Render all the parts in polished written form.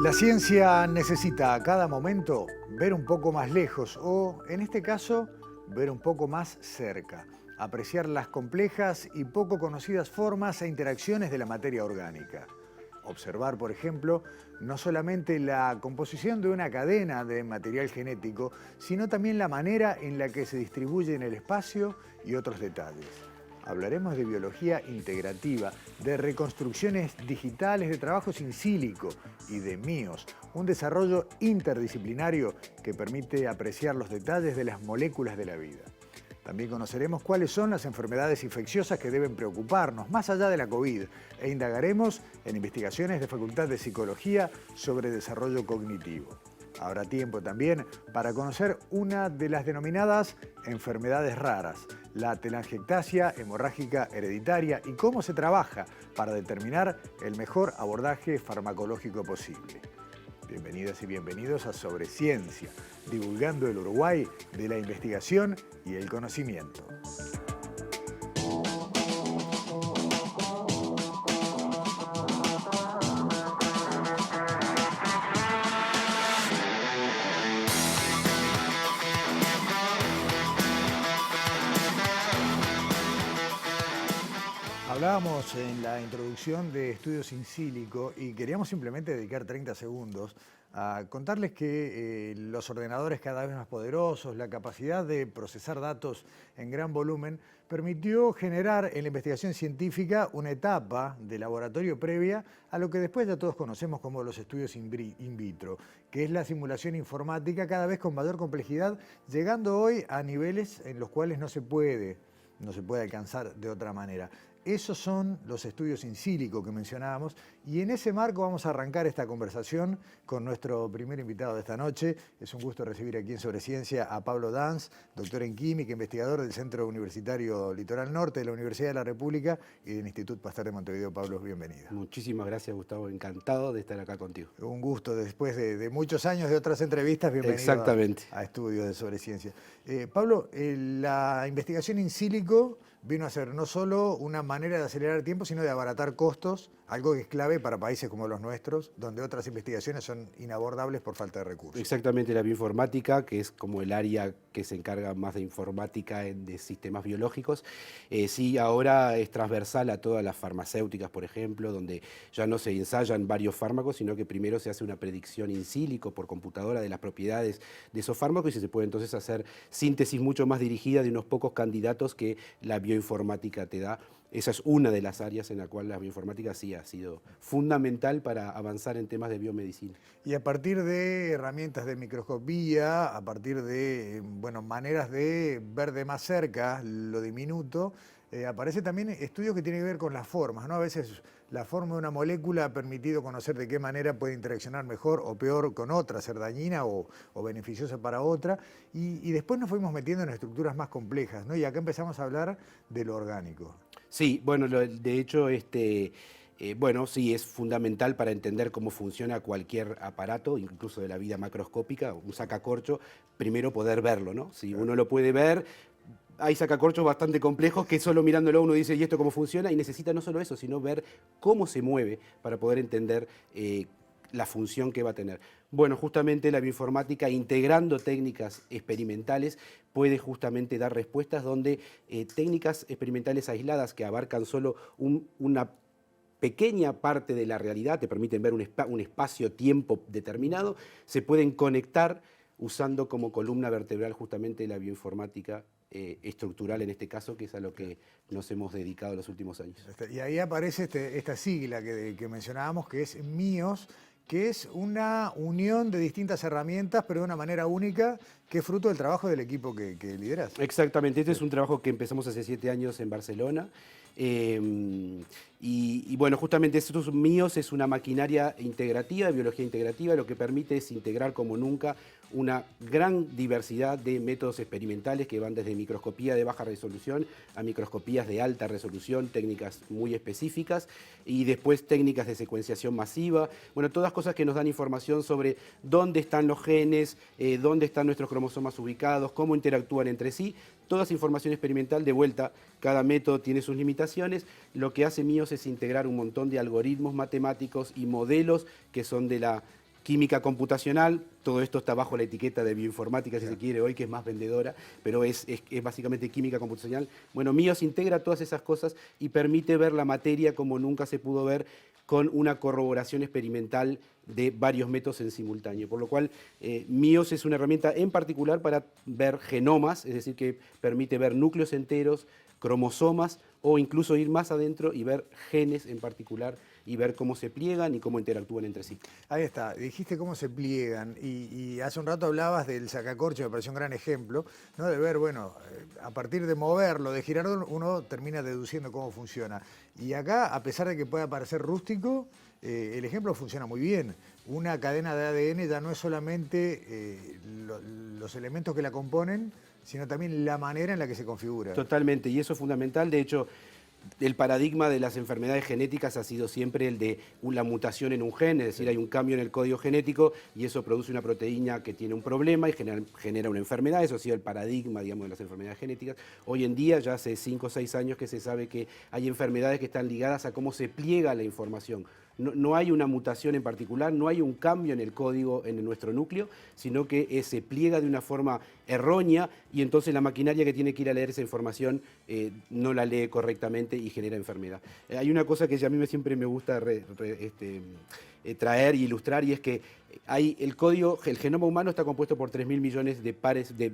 La ciencia necesita a cada momento ver un poco más lejos o, en este caso, ver un poco más cerca, apreciar las complejas y poco conocidas formas e interacciones de la materia orgánica. Observar, por ejemplo, no solamente la composición de una cadena de material genético, sino también la manera en la que se distribuye en el espacio y otros detalles. Hablaremos de biología integrativa, de reconstrucciones digitales, de trabajos in silico y de MIOS, un desarrollo interdisciplinario que permite apreciar los detalles de las moléculas de la vida. También conoceremos cuáles son las enfermedades infecciosas que deben preocuparnos, más allá de la COVID, e indagaremos en investigaciones de Facultad de Psicología sobre desarrollo cognitivo. Habrá tiempo también para conocer una de las denominadas enfermedades raras, la telangiectasia hemorrágica hereditaria y cómo se trabaja para determinar el mejor abordaje farmacológico posible. Bienvenidas y bienvenidos a Sobre Ciencia, divulgando el Uruguay de la investigación y el conocimiento. Hablábamos en la introducción de estudios in silico y queríamos simplemente dedicar 30 segundos a contarles que los ordenadores cada vez más poderosos, la capacidad de procesar datos en gran volumen, permitió generar en la investigación científica una etapa de laboratorio previa a lo que después ya todos conocemos como los estudios in vitro, que es la simulación informática cada vez con mayor complejidad, llegando hoy a niveles en los cuales no se puede alcanzar de otra manera. Esos son los estudios in silico que mencionábamos y en ese marco vamos a arrancar esta conversación con nuestro primer invitado de esta noche. Es un gusto recibir aquí en Sobre Ciencia a Pablo Dans, doctor en química, investigador del Centro Universitario Litoral Norte de la Universidad de la República y del Instituto Pasteur de Montevideo. Pablo, bienvenido. Muchísimas gracias, Gustavo. Encantado de estar acá contigo. Un gusto, después de muchos años de otras entrevistas, bienvenido. Exactamente. A estudios de Sobre Ciencia. Pablo, la investigación in silico vino a ser no solo una manera de acelerar el tiempo, sino de abaratar costos, algo que es clave para países como los nuestros, donde otras investigaciones son inabordables por falta de recursos. Exactamente, la bioinformática, que es como el área que se encarga más de informática de sistemas biológicos, sí, ahora es transversal a todas las farmacéuticas, por ejemplo, donde ya no se ensayan varios fármacos, sino que primero se hace una predicción in silico por computadora de las propiedades de esos fármacos y se puede entonces hacer síntesis mucho más dirigida de unos pocos candidatos que la bioinformática te da. Esa es una de las áreas en la cual la bioinformática sí ha sido fundamental para avanzar en temas de biomedicina. Y a partir de herramientas de microscopía, a partir de maneras de ver de más cerca lo diminuto, aparece también estudios que tienen que ver con las formas, ¿no? A veces la forma de una molécula ha permitido conocer de qué manera puede interaccionar mejor o peor con otra, ser dañina o beneficiosa para otra. Y después nos fuimos metiendo en estructuras más complejas, ¿no? Y acá empezamos a hablar de lo orgánico. Sí, bueno, de hecho, sí, es fundamental para entender cómo funciona cualquier aparato, incluso de la vida macroscópica, un sacacorcho, primero poder verlo, ¿no? Si uno lo puede ver, hay sacacorchos bastante complejos que solo mirándolo uno dice, ¿y esto cómo funciona? Y necesita no solo eso, sino ver cómo se mueve para poder entender la función que va a tener. Bueno, justamente la bioinformática, integrando técnicas experimentales, puede justamente dar respuestas donde técnicas experimentales aisladas que abarcan solo una pequeña parte de la realidad, te permiten ver un espacio-tiempo determinado, se pueden conectar usando como columna vertebral justamente la bioinformática estructural en este caso, que es a lo que nos hemos dedicado los últimos años. Y ahí aparece esta sigla que mencionábamos, que es MIOS, que es una unión de distintas herramientas, pero de una manera única, que es fruto del trabajo del equipo que lideras. Exactamente, este es un trabajo que empezamos hace 7 años en Barcelona. Bueno, justamente estos MIOS es una maquinaria integrativa, de biología integrativa, lo que permite es integrar como nunca una gran diversidad de métodos experimentales que van desde microscopía de baja resolución a microscopías de alta resolución, técnicas muy específicas, y después técnicas de secuenciación masiva. Bueno, todas cosas que nos dan información sobre dónde están los genes, dónde están nuestros cromosomas ubicados, cómo interactúan entre sí. Toda esa información experimental, de vuelta, cada método tiene sus limitaciones. Lo que hace MIOS es integrar un montón de algoritmos matemáticos y modelos que son de la química computacional, todo esto está bajo la etiqueta de bioinformática, si se quiere, hoy, que es más vendedora, pero es básicamente química computacional. Bueno, MIOS integra todas esas cosas y permite ver la materia como nunca se pudo ver, con una corroboración experimental de varios métodos en simultáneo. Por lo cual, MIOS es una herramienta en particular para ver genomas, es decir, que permite ver núcleos enteros, cromosomas, o incluso ir más adentro y ver genes en particular y ver cómo se pliegan y cómo interactúan entre sí. Ahí está, dijiste cómo se pliegan y hace un rato hablabas del sacacorcho, me pareció un gran ejemplo, ¿no? De ver, bueno, a partir de moverlo, de girarlo, uno termina deduciendo cómo funciona. Y acá, a pesar de que pueda parecer rústico, el ejemplo funciona muy bien. Una cadena de ADN ya no es solamente los elementos que la componen, sino también la manera en la que se configura. Totalmente, y eso es fundamental. De hecho, el paradigma de las enfermedades genéticas ha sido siempre el de la mutación en un gen, es decir, hay un cambio en el código genético y eso produce una proteína que tiene un problema y genera una enfermedad. Eso ha sido el paradigma, digamos, de las enfermedades genéticas. Hoy en día, ya hace 5 o 6 años que se sabe que hay enfermedades que están ligadas a cómo se pliega la información. No hay una mutación en particular, no hay un cambio en el código en nuestro núcleo, sino que se pliega de una forma errónea y entonces la maquinaria que tiene que ir a leer esa información no la lee correctamente y genera enfermedad. Hay una cosa que a mí siempre me gusta traer y ilustrar, y es que el genoma humano está compuesto por 3.000 millones de pares de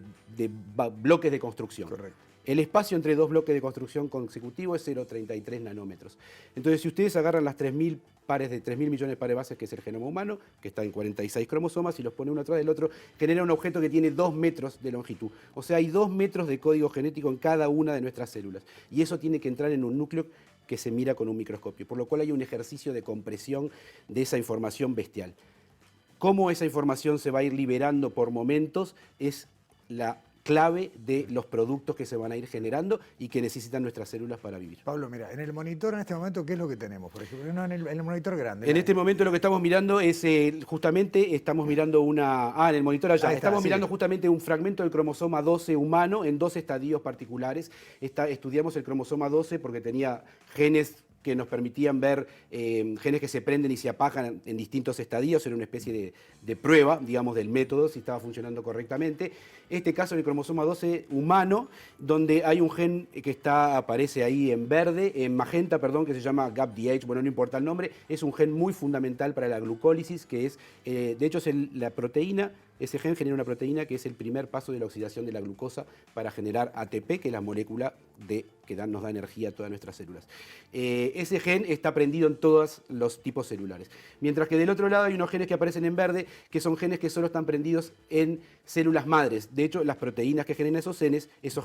bloques de construcción. Correcto. El espacio entre dos bloques de construcción consecutivos es 0,33 nanómetros. Entonces, si ustedes agarran las 3.000 millones de pares de bases, que es el genoma humano, que está en 46 cromosomas, y los pone uno atrás del otro, genera un objeto que tiene 2 metros de longitud. O sea, hay 2 metros de código genético en cada una de nuestras células. Y eso tiene que entrar en un núcleo que se mira con un microscopio. Por lo cual hay un ejercicio de compresión de esa información bestial. Cómo esa información se va a ir liberando por momentos es la clave de los productos que se van a ir generando y que necesitan nuestras células para vivir. Pablo, mira, en el monitor en este momento, ¿qué es lo que tenemos? Por ejemplo, no, en el monitor grande. En este momento lo que estamos mirando es, justamente, estamos mirando en el monitor allá, estamos mirando justamente un fragmento del cromosoma 12 humano en 2 estadios particulares. Estudiamos el cromosoma 12 porque tenía genes que nos permitían ver genes que se prenden y se apagan en distintos estadios, era una especie de prueba, digamos, del método, si estaba funcionando correctamente. Este caso, en el cromosoma 12 humano, donde hay un gen que aparece ahí en verde, en magenta, perdón, que se llama GAPDH, bueno, no importa el nombre, es un gen muy fundamental para la glucólisis, que es, de hecho, es la proteína. Ese gen genera una proteína que es el primer paso de la oxidación de la glucosa para generar ATP, que es la molécula que nos da energía a todas nuestras células. Ese gen está prendido en todos los tipos celulares. Mientras que del otro lado hay unos genes que aparecen en verde, que son genes que solo están prendidos en células madres. De hecho, las proteínas que generan esos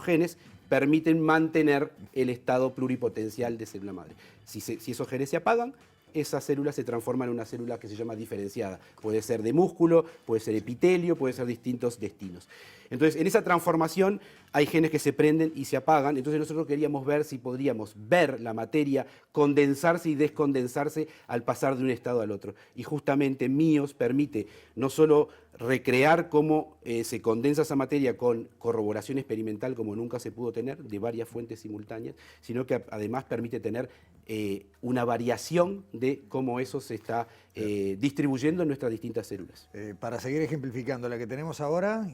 genes permiten mantener el estado pluripotencial de célula madre. Si esos genes se apagan, esa célula se transforma en una célula que se llama diferenciada. Puede ser de músculo, puede ser epitelio, puede ser distintos destinos. Entonces, en esa transformación hay genes que se prenden y se apagan. Entonces, nosotros queríamos ver si podríamos ver la materia condensarse y descondensarse al pasar de un estado al otro. Y justamente MIOS permite no solo recrear cómo se condensa esa materia con corroboración experimental como nunca se pudo tener, de varias fuentes simultáneas, sino que además permite tener una variación de cómo eso se está distribuyendo en nuestras distintas células. Para seguir ejemplificando la que tenemos ahora...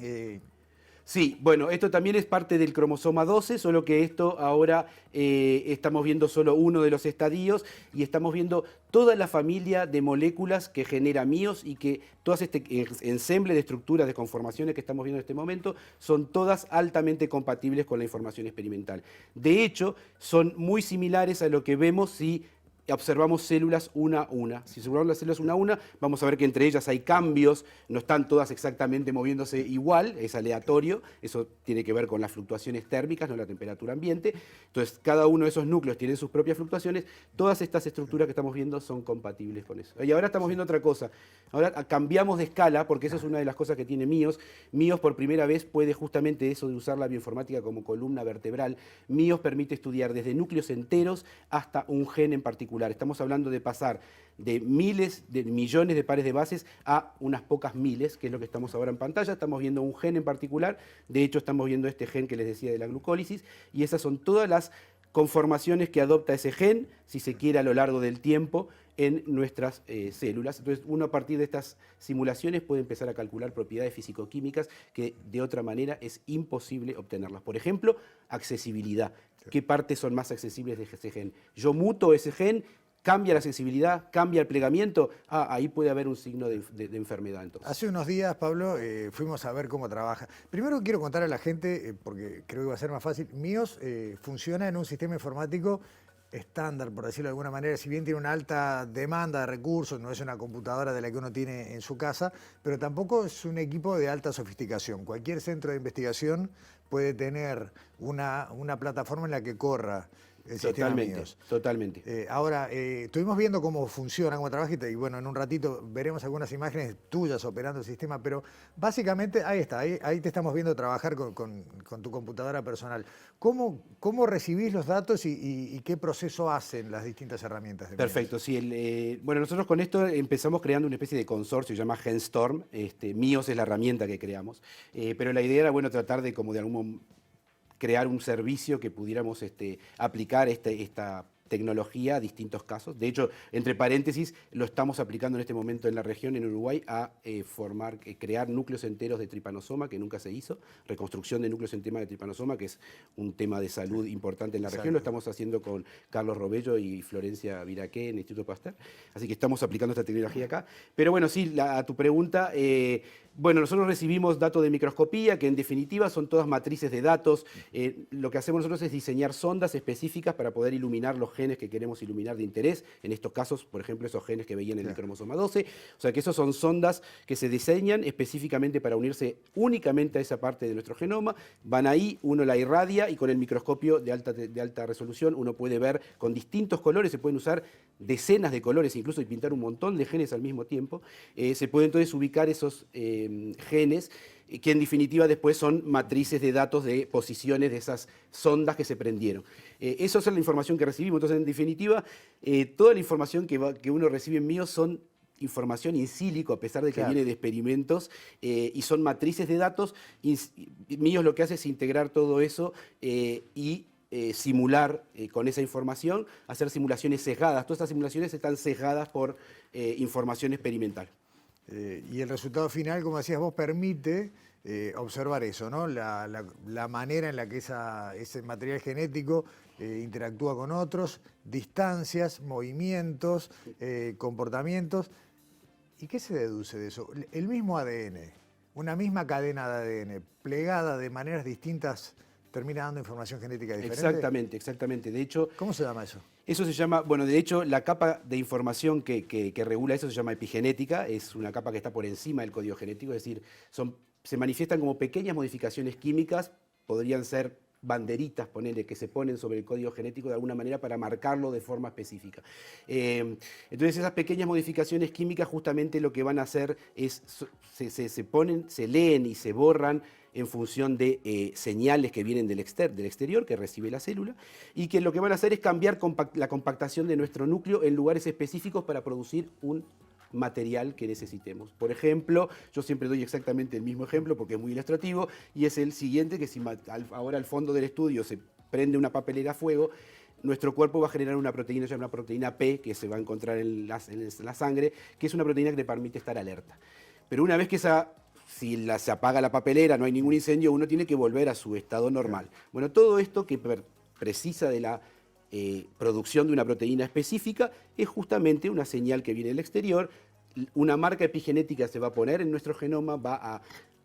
Sí, bueno, esto también es parte del cromosoma 12, solo que esto ahora estamos viendo solo uno de los estadios y estamos viendo toda la familia de moléculas que genera MIOS y que todas este ensemble de estructuras, de conformaciones que estamos viendo en este momento, son todas altamente compatibles con la información experimental. De hecho, son muy similares a lo que vemos si observamos células una a una. Si observamos las células una a una, vamos a ver que entre ellas hay cambios, no están todas exactamente moviéndose igual, es aleatorio, eso tiene que ver con las fluctuaciones térmicas, no la temperatura ambiente. Entonces, cada uno de esos núcleos tiene sus propias fluctuaciones, todas estas estructuras que estamos viendo son compatibles con eso. Y ahora estamos viendo otra cosa, ahora cambiamos de escala, porque eso es una de las cosas que tiene MIOS. MIOS por primera vez puede justamente eso de usar la bioinformática como columna vertebral. MIOS permite estudiar desde núcleos enteros hasta un gen en particular. Estamos hablando de pasar de miles de millones de pares de bases a unas pocas miles, que es lo que estamos ahora en pantalla. Estamos viendo un gen en particular, de hecho estamos viendo este gen que les decía de la glucólisis, y esas son todas las conformaciones que adopta ese gen, si se quiere, a lo largo del tiempo, en nuestras células. Entonces, uno a partir de estas simulaciones puede empezar a calcular propiedades físico-químicas que de otra manera es imposible obtenerlas. Por ejemplo, accesibilidad. ¿Qué partes son más accesibles de ese gen? Yo muto ese gen, cambia la sensibilidad, cambia el plegamiento, ahí puede haber un signo de enfermedad. Entonces. Hace unos días, Pablo, fuimos a ver cómo trabaja. Primero quiero contar a la gente, porque creo que va a ser más fácil, MiOS funciona en un sistema informático estándar, por decirlo de alguna manera, si bien tiene una alta demanda de recursos, no es una computadora de la que uno tiene en su casa, pero tampoco es un equipo de alta sofisticación. Cualquier centro de investigación puede tener una plataforma en la que corra el sistema MiOS. Totalmente. Ahora, estuvimos viendo cómo funciona, cómo trabaja, y bueno, en un ratito veremos algunas imágenes tuyas operando el sistema, pero básicamente ahí está, ahí te estamos viendo trabajar con tu computadora personal. ¿Cómo recibís los datos y qué proceso hacen las distintas herramientas de MiOS? Perfecto, sí. Bueno, nosotros con esto empezamos creando una especie de consorcio, se llama GenStorm. MiOS es la herramienta que creamos, pero la idea era, bueno, tratar de como de algún crear un servicio que pudiéramos aplicar esta tecnología a distintos casos. De hecho, entre paréntesis, lo estamos aplicando en este momento en la región, en Uruguay, a crear núcleos enteros de tripanosoma, que nunca se hizo, reconstrucción de núcleos enteros de tripanosoma, que es un tema de salud importante en la región. Lo estamos haciendo con Carlos Robello y Florencia Viraqué en el Instituto Pasteur. Así que estamos aplicando esta tecnología acá. Pero bueno, sí, a tu pregunta, bueno, nosotros recibimos datos de microscopía, que en definitiva son todas matrices de datos. Lo que hacemos nosotros es diseñar sondas específicas para poder iluminar los genes que queremos iluminar de interés. En estos casos, por ejemplo, esos genes que veían en el cromosoma 12. O sea que esos son sondas que se diseñan específicamente para unirse únicamente a esa parte de nuestro genoma. Van ahí, uno la irradia y con el microscopio de alta resolución uno puede ver con distintos colores, se pueden usar decenas de colores incluso y pintar un montón de genes al mismo tiempo. Se puede entonces ubicar esos genes que en definitiva después son matrices de datos de posiciones de esas sondas que se prendieron. Esa es la información que recibimos. Entonces, en definitiva, toda la información que uno recibe en MiOS son información in silico, a pesar de que viene de experimentos, y son matrices de datos. MiOS lo que hace es integrar todo eso y simular con esa información, hacer simulaciones sesgadas. Todas estas simulaciones están sesgadas por información experimental. Y el resultado final, como decías vos, permite observar eso, ¿no? La manera en la que ese material genético interactúa con otros, distancias, movimientos, comportamientos. ¿Y qué se deduce de eso? El mismo ADN, una misma cadena de ADN, plegada de maneras distintas, termina dando información genética diferente. Exactamente. De hecho, ¿cómo se llama eso? Eso se llama, bueno, de hecho, la capa de información que regula eso se llama epigenética, es una capa que está por encima del código genético, es decir, se manifiestan como pequeñas modificaciones químicas, podrían ser banderitas, ponele, que se ponen sobre el código genético de alguna manera para marcarlo de forma específica. Entonces esas pequeñas modificaciones químicas justamente lo que van a hacer es, se leen y se borran en función de señales que vienen del exterior, que recibe la célula, y que lo que van a hacer es cambiar la compactación de nuestro núcleo en lugares específicos para producir un material que necesitemos. Por ejemplo, yo siempre doy exactamente el mismo ejemplo porque es muy ilustrativo, y es el siguiente, que si ahora al fondo del estudio se prende una papelera a fuego, nuestro cuerpo va a generar una proteína llamada proteína P, que se va a encontrar en la sangre, que es una proteína que le permite estar alerta. Pero una vez que si se apaga la papelera, no hay ningún incendio, uno tiene que volver a su estado normal. Bueno, todo esto que precisa de la producción de una proteína específica es justamente una señal que viene del exterior. Una marca epigenética se va a poner en nuestro genoma, va a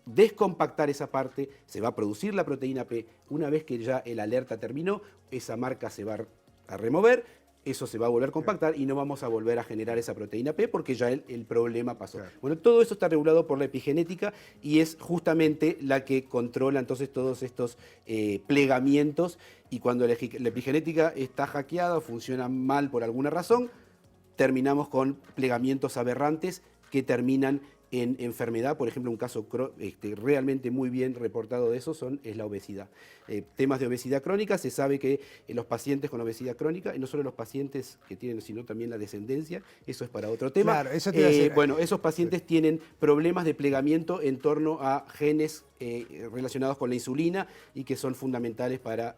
descompactar esa parte, se va a producir la proteína P. Una vez que ya el alerta terminó, esa marca se va a remover, eso se va a volver a compactar y no vamos a volver a generar esa proteína P porque ya el problema pasó. Claro. Bueno, todo eso está regulado por la epigenética y es justamente la que controla entonces todos estos plegamientos, y cuando la epigenética está hackeada o funciona mal por alguna razón, terminamos con plegamientos aberrantes que terminan en enfermedad. Por ejemplo, un caso realmente muy bien reportado de eso es la obesidad. Temas de obesidad crónica, se sabe que los pacientes con obesidad crónica, y no solo los pacientes que tienen, sino también la descendencia, eso es para otro tema. Claro, eso te iba a decir. Bueno, esos pacientes tienen problemas de plegamiento en torno a genes relacionados con la insulina y que son fundamentales para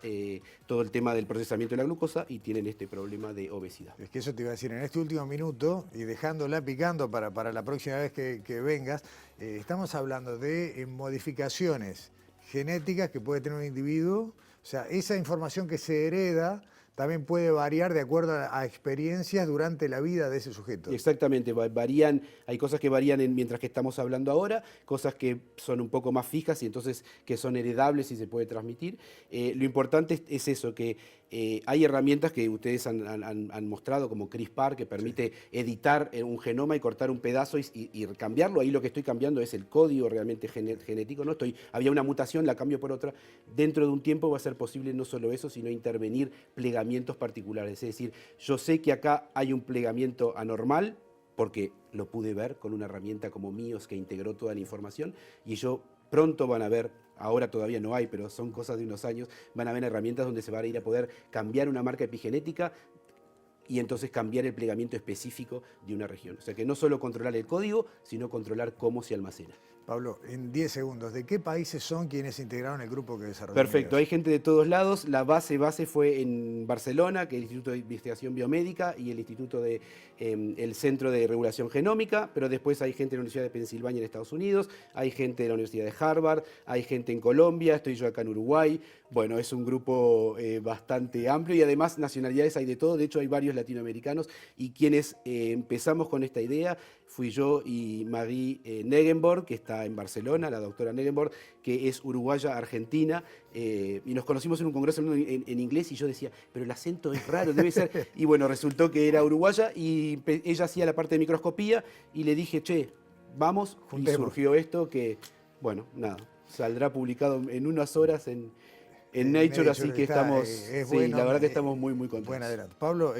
todo el tema del procesamiento de la glucosa y tienen este problema de obesidad. Es que eso te iba a decir, en este último minuto, y dejándola picando para la próxima vez que vengas, estamos hablando de modificaciones genéticas que puede tener un individuo. O sea, esa información que se hereda también puede variar de acuerdo a experiencias durante la vida de ese sujeto. Exactamente, varían, hay cosas que varían mientras que estamos hablando ahora, cosas que son un poco más fijas y entonces que son heredables y se puede transmitir. Lo importante es eso, que hay herramientas que ustedes han mostrado, como CRISPR, que permite editar un genoma y cortar un pedazo y cambiarlo. Ahí lo que estoy cambiando es el código realmente genético. ¿No? Había una mutación, la cambio por otra. Dentro de un tiempo va a ser posible no solo eso, sino intervenir plegamientos particulares. Es decir, yo sé que acá hay un plegamiento anormal, porque lo pude ver con una herramienta como MIOS que integró toda la información, y pronto van a ver, ahora todavía no hay, pero son cosas de unos años, van a haber herramientas donde se va a ir a poder cambiar una marca epigenética y entonces cambiar el plegamiento específico de una región. O sea que no solo controlar el código, sino controlar cómo se almacena. Pablo, en 10 segundos, ¿de qué países son quienes integraron el grupo que desarrolló? Perfecto, hay gente de todos lados. La base fue en Barcelona, que es el Instituto de Investigación Biomédica y el Instituto el Centro de Regulación Genómica, pero después hay gente de la Universidad de Pensilvania en Estados Unidos, hay gente de la Universidad de Harvard, hay gente en Colombia, estoy yo acá en Uruguay. Bueno, es un grupo bastante amplio y además nacionalidades hay de todo, de hecho hay varios latinoamericanos y quienes empezamos con esta idea fui yo y Marie Negenborg, que está en Barcelona, la doctora Negenborg, que es uruguaya argentina, y nos conocimos en un congreso en inglés y yo decía, pero el acento es raro, debe ser. Y bueno, resultó que era uruguaya y ella hacía la parte de microscopía y le dije, che, vamos, juntemos. Y surgió esto que, bueno, nada, saldrá publicado en unas horas en Nature, así que estamos, sí, bueno, la verdad que estamos muy contentos. Buen adelanto. Pablo,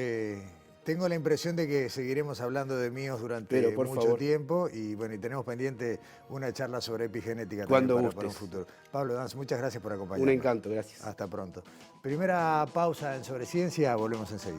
tengo la impresión de que seguiremos hablando de míos durante mucho tiempo y bueno, y tenemos pendiente una charla sobre epigenética también para un futuro. Pablo Dans, muchas gracias por acompañarnos. Un encanto, gracias. Hasta pronto. Primera pausa en Sobre Ciencia, volvemos enseguida.